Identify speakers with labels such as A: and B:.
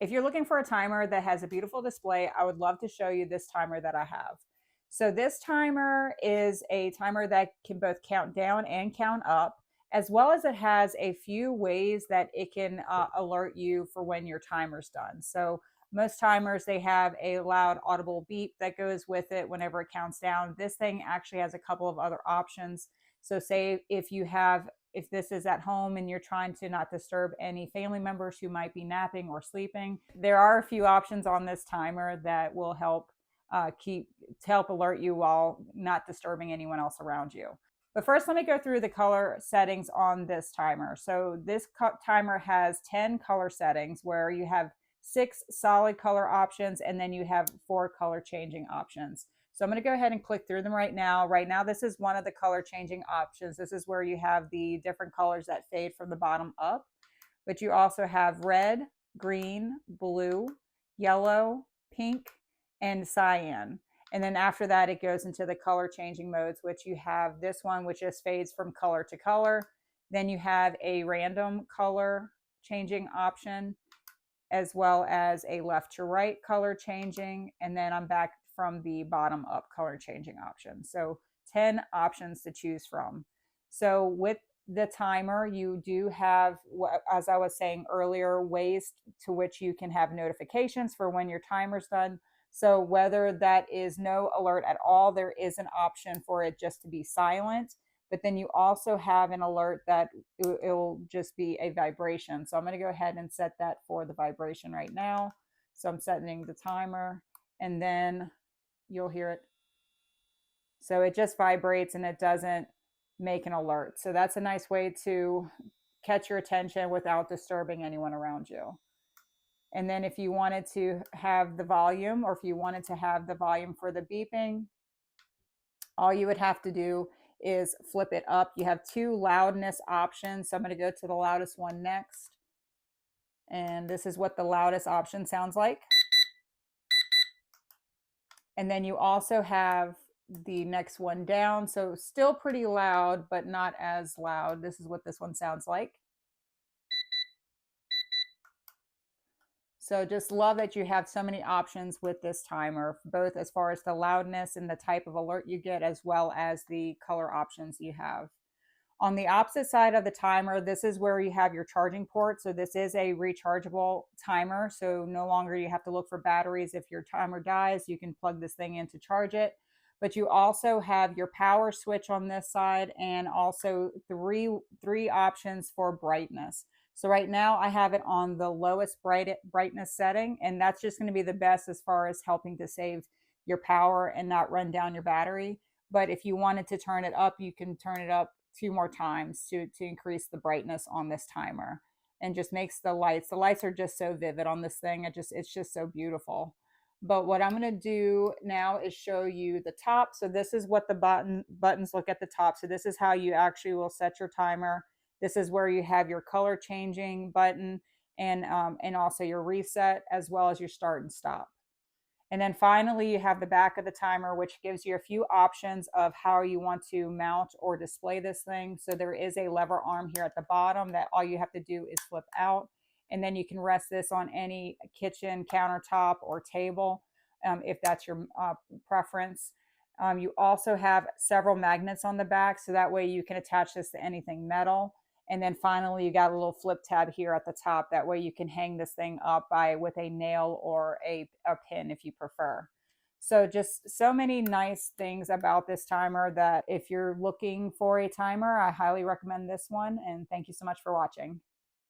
A: If you're looking for a timer that has a beautiful display, I would love to show you this timer that I have. So this timer is a timer that can both count down and count up, as well as it has a few ways that it can alert you for when your timer's done. So most timers, they have a loud audible beep that goes with it whenever it counts down. This thing actually has a couple of other options. So say if this is at home and you're trying to not disturb any family members who might be napping or sleeping, there are a few options on this timer that will help help alert you while not disturbing anyone else around you. But first, let me go through the color settings on this timer. So this timer has 10 color settings where you have 6 solid color options, and then you have 4 color changing options. So I'm going to go ahead and click through them right now. Right now, this is one of the color changing options. This is where you have the different colors that fade from the bottom up. But you also have red, green, blue, yellow, pink, and cyan. And then after that, it goes into the color changing modes, which you have this one, which just fades from color to color. Then you have a random color changing option, as well as a left to right color changing. And then I'm back from the bottom up color changing option. So 10 options to choose from. So with the timer, you do have, as I was saying earlier, ways to which you can have notifications for when your timer's done. So whether that is no alert at all, there is an option for it just to be silent. But then you also have an alert that it will just be a vibration. So I'm going to go ahead and set that for the vibration right now. So I'm setting the timer, and then you'll hear it. So it just vibrates and it doesn't make an alert. So that's a nice way to catch your attention without disturbing anyone around you. And then if you wanted to have the volume, or if you wanted to have the volume for the beeping, all you would have to do is flip it up. You have 2 loudness options. So I'm going to go to the loudest one next. And this is what the loudest option sounds like. And then you also have the next one down. So still pretty loud, but not as loud. This is what this one sounds like. So just love that you have so many options with this timer, both as far as the loudness and the type of alert you get, as well as the color options you have. On the opposite side of the timer, this is where you have your charging port. So this is a rechargeable timer. So no longer you have to look for batteries. If your timer dies, you can plug this thing in to charge it. But you also have your power switch on this side, and also three options for brightness. So right now I have it on the lowest brightness setting, and that's just going to be the best as far as helping to save your power and not run down your battery. But if you wanted to turn it up, you can turn it up 2 more times to increase the brightness on this timer, and just makes the lights are just so vivid on this thing. It's just so beautiful. But what I'm going to do now is show you the top. So this is what the buttons look at the top. So this is how you actually will set your timer. This is where you have your color changing button, and also your reset, as well as your start and stop. And then finally, you have the back of the timer, which gives you a few options of how you want to mount or display this thing. So there is a lever arm here at the bottom that all you have to do is flip out. And then you can rest this on any kitchen countertop or table, if that's your preference. You also have several magnets on the back, so that way you can attach this to anything metal. And then finally, you got a little flip tab here at the top. That way you can hang this thing up with a nail or a pin if you prefer. So just so many nice things about this timer that if you're looking for a timer, I highly recommend this one. And thank you so much for watching.